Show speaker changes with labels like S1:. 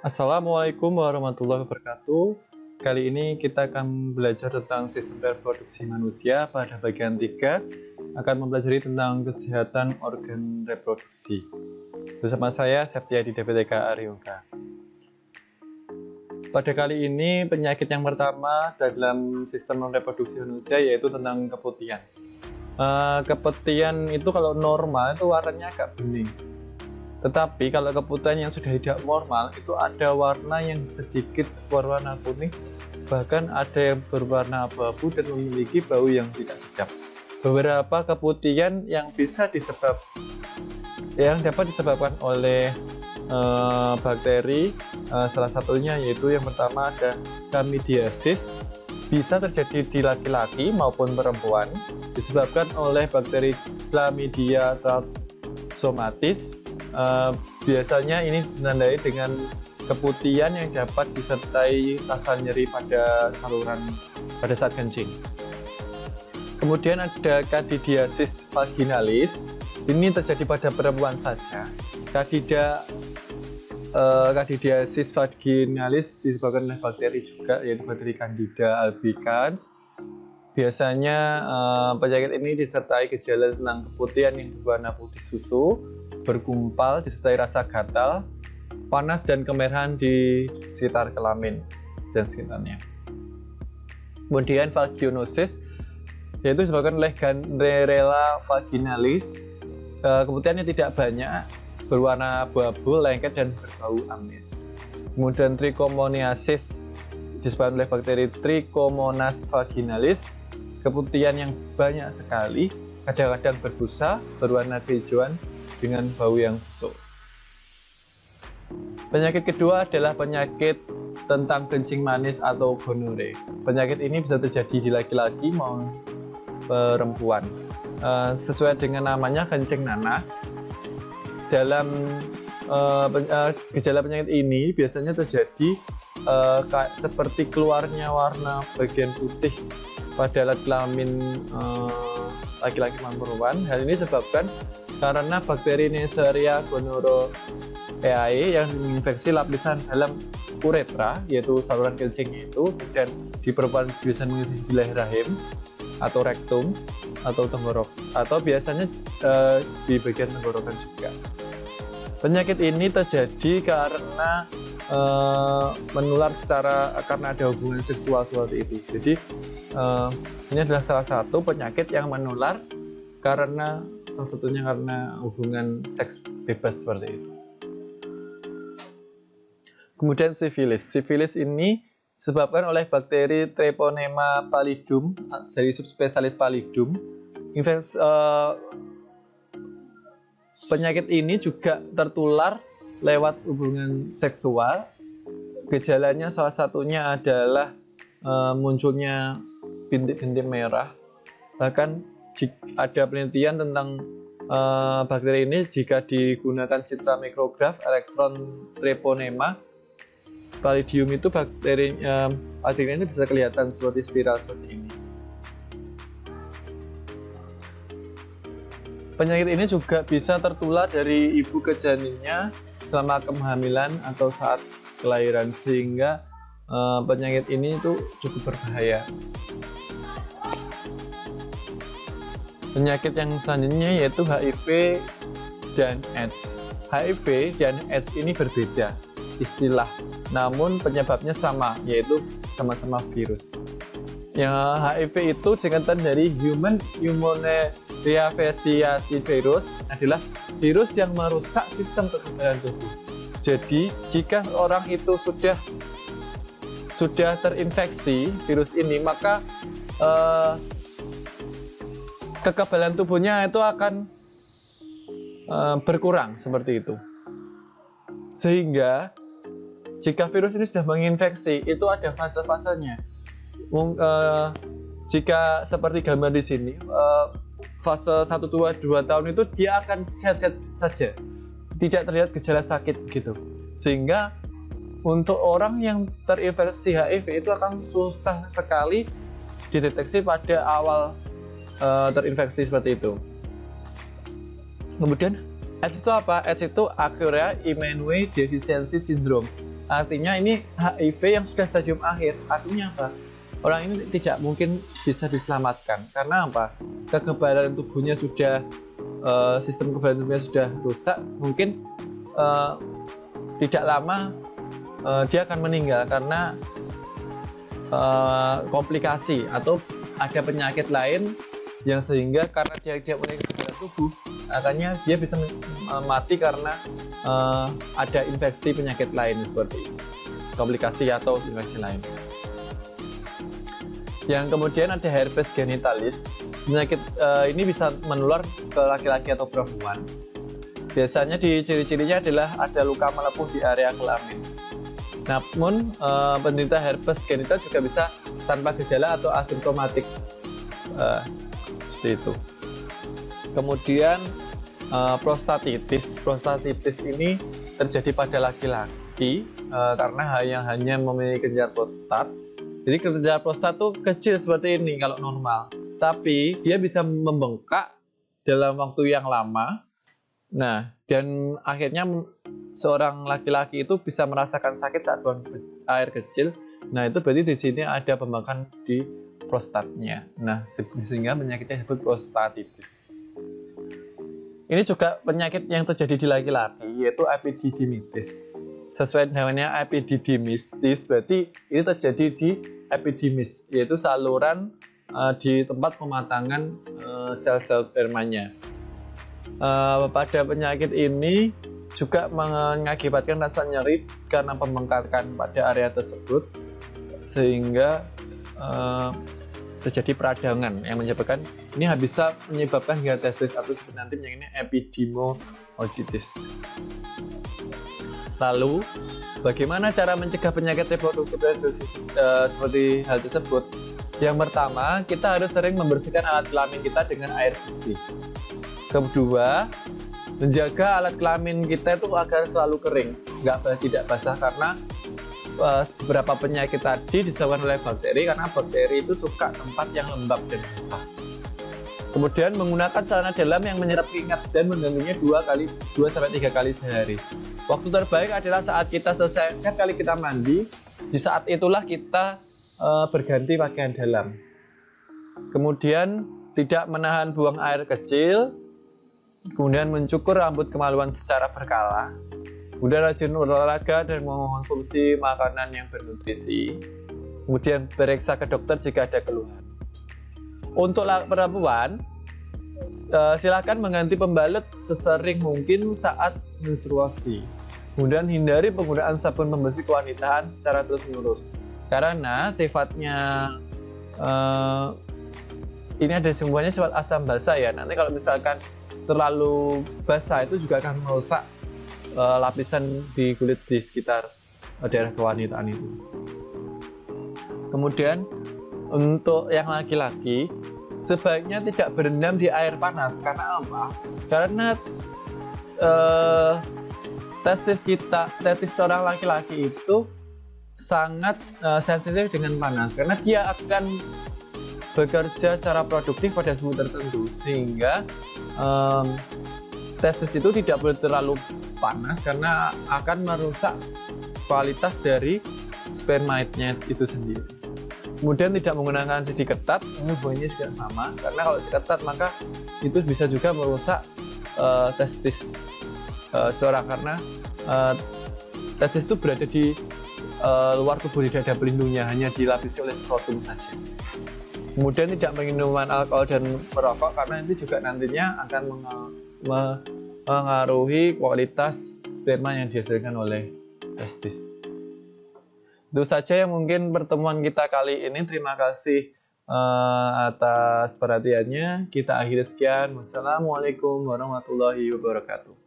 S1: Assalamualaikum warahmatullahi wabarakatuh. Kali ini kita akan belajar tentang sistem reproduksi manusia. Pada bagian 3 akan mempelajari tentang kesehatan organ reproduksi. Bersama saya Septiadi DPTK Aryoga. Pada kali ini penyakit yang pertama dalam sistem reproduksi manusia yaitu tentang keputihan. Keputihan itu kalau normal itu warnanya agak bening. Tetapi kalau keputihan yang sudah tidak normal itu ada warna yang sedikit berwarna kuning, bahkan ada yang berwarna abu-abu dan memiliki bau yang tidak sedap. Beberapa keputihan yang dapat disebabkan oleh bakteri, salah satunya yaitu yang pertama ada Chlamydiasis, bisa terjadi di laki-laki maupun perempuan, disebabkan oleh bakteri Chlamydia trachomatis. Biasanya ini ditandai dengan keputihan yang dapat disertai rasa nyeri pada saluran pada saat kencing. Kemudian ada Candidiasis vaginalis, ini terjadi pada perempuan saja. Candidiasis vaginalis disebabkan oleh bakteri juga, yaitu bakteri Candida albicans. Biasanya penyakit ini disertai gejala tentang keputihan yang berwarna putih susu, bergumpal, disertai rasa gatal, panas dan kemerahan di sekitar kelamin dan sekitarnya. Kemudian vaginosis, yaitu disebabkan oleh Gandrella vaginalis. Keputihannya tidak banyak, berwarna abu-abu, lengket dan berbau amis. Kemudian trichomoniasis, disebabkan oleh bakteri Trichomonas vaginalis. Keputihan yang banyak sekali, kadang-kadang berbusa, berwarna kehijauan dengan bau yang busuk. Penyakit kedua adalah penyakit tentang kencing manis atau gonore. Penyakit ini bisa terjadi di laki-laki maupun perempuan. Sesuai dengan namanya, kencing nanah. Dalam gejala penyakit ini biasanya terjadi seperti keluarnya warna bagian putih pada kelamin laki-laki maupun perempuan. Hal ini disebabkan karena bakteri Neisseria gonorrhoeae yang menginfeksi lapisan dalam uretra, yaitu saluran kencing itu, dan di perempuan biasanya mengisi di leher rahim atau rektum atau tenggorok, atau biasanya di bagian tenggorokan juga. Penyakit ini terjadi karena menular karena ada hubungan seksual seperti itu. Jadi ini adalah salah satu penyakit yang menular karena salah satunya karena hubungan seks bebas seperti itu. Kemudian sifilis. Sifilis ini disebabkan oleh bakteri Treponema pallidum dari subspesialis pallidum. Penyakit ini juga tertular lewat hubungan seksual. Gejalanya salah satunya adalah munculnya bintik-bintik merah. Bahkan ada penelitian tentang bakteri ini jika digunakan citra mikrograf elektron treponema pallidum, itu bakteri ini bisa kelihatan seperti spiral seperti ini. Penyakit ini juga bisa tertular dari ibu ke janinnya selama kehamilan atau saat kelahiran, sehingga penyakit ini itu cukup berbahaya. Penyakit yang selanjutnya yaitu HIV dan AIDS. HIV dan AIDS ini berbeda istilah, namun penyebabnya sama, yaitu sama-sama virus. Yang HIV itu singkatan dari Human Immunodeficiency Virus, adalah virus yang merusak sistem kekebalan tubuh. Jadi jika orang itu sudah terinfeksi virus ini, maka kekebalan tubuhnya itu akan berkurang seperti itu. Sehingga jika virus ini sudah menginfeksi, itu ada fase-fasenya. Jika seperti gambar di sini, fase 1-2 tahun itu dia akan sehat-sehat saja, tidak terlihat gejala sakit gitu. Sehingga untuk orang yang terinfeksi HIV itu akan susah sekali dideteksi pada awal terinfeksi seperti itu. Kemudian AIDS itu apa? AIDS itu Acquired Immune Deficiency Syndrome. Artinya ini HIV yang sudah stadium akhir. Artinya apa? Orang ini tidak mungkin bisa diselamatkan. Karena apa? Kekebalan tubuhnya sudah, sistem kekebalan tubuhnya sudah rusak. Mungkin tidak lama dia akan meninggal karena komplikasi atau ada penyakit lain yang sehingga karena dia tidak memiliki kekebalan tubuh, akhirnya dia bisa mati karena ada infeksi penyakit lain seperti komplikasi atau infeksi lain. Yang kemudian ada herpes genitalis. Penyakit ini bisa menular ke laki-laki atau perempuan. Biasanya di ciri-cirinya adalah ada luka melepuh di area kelamin. Namun penderita herpes genital juga bisa tanpa gejala atau asimptomatik, seperti itu. Kemudian prostatitis. Prostatitis ini terjadi pada laki-laki karena hanya memiliki kelenjar prostat. Jadi kelenjar prostat tuh kecil seperti ini kalau normal, tapi dia bisa membengkak dalam waktu yang lama. Nah, dan akhirnya seorang laki-laki itu bisa merasakan sakit saat buang air kecil. Nah, itu berarti di sini ada pembengkakan di prostatnya. Nah, sehingga penyakitnya disebut prostatitis. Ini juga penyakit yang terjadi di laki-laki, yaitu epididymitis. Sesuai namanya epididymistis, berarti ini terjadi di epididymis, yaitu saluran di tempat pematangan sel-sel spermanya. Pada penyakit ini juga mengakibatkan rasa nyeri karena pembengkakan pada area tersebut, sehingga terjadi peradangan yang menyebabkan ini bisa menyebabkan hingga testis atau nanti penyakitnya epidymocystis. Lalu, bagaimana cara mencegah penyakit reproduksi seperti hal tersebut? Yang pertama, kita harus sering membersihkan alat kelamin kita dengan air bersih. Kedua, menjaga alat kelamin kita itu agar selalu kering, tidak basah, karena beberapa penyakit tadi disebabkan oleh bakteri, karena bakteri itu suka tempat yang lembab dan basah. Kemudian menggunakan celana dalam yang menyerap keringat dan menggantinya 2-3 kali sehari. Waktu terbaik adalah saat kita selesai, setiap kali kita mandi, di saat itulah kita berganti pakaian dalam. Kemudian tidak menahan buang air kecil, kemudian mencukur rambut kemaluan secara berkala, kemudian rajin olahraga dan mengonsumsi makanan yang bernutrisi, kemudian periksa ke dokter jika ada keluhan. Untuk perempuan, silakan mengganti pembalut sesering mungkin saat menstruasi. Kemudian hindari penggunaan sabun pembersih kewanitaan secara terus-menerus, karena sifatnya ini ada semuanya sifat asam basa ya. Nanti kalau misalkan terlalu basah itu juga akan merusak lapisan di kulit di sekitar daerah kewanitaan itu. Kemudian untuk yang laki-laki sebaiknya tidak berendam di air panas. Karena apa? Karena testis seorang laki-laki itu sangat sensitif dengan panas, karena dia akan bekerja secara produktif pada suhu tertentu, sehingga testis itu tidak boleh terlalu panas karena akan merusak kualitas dari spermaidnya itu sendiri. Kemudian tidak menggunakan sidi ketat, ini hubungannya juga sama, karena kalau sidi ketat maka itu bisa juga merusak testis seorang, karena testis itu berada di luar tubuh, tidak ada pelindungnya, hanya dilapisi oleh skrotum saja. Kemudian tidak minum alkohol dan merokok, karena itu juga nantinya akan mengaruhi kualitas sperma yang dihasilkan oleh testis. Itu saja yang mungkin pertemuan kita kali ini. Terima kasih atas perhatiannya. Kita akhiri sekian. Wassalamualaikum warahmatullahi wabarakatuh.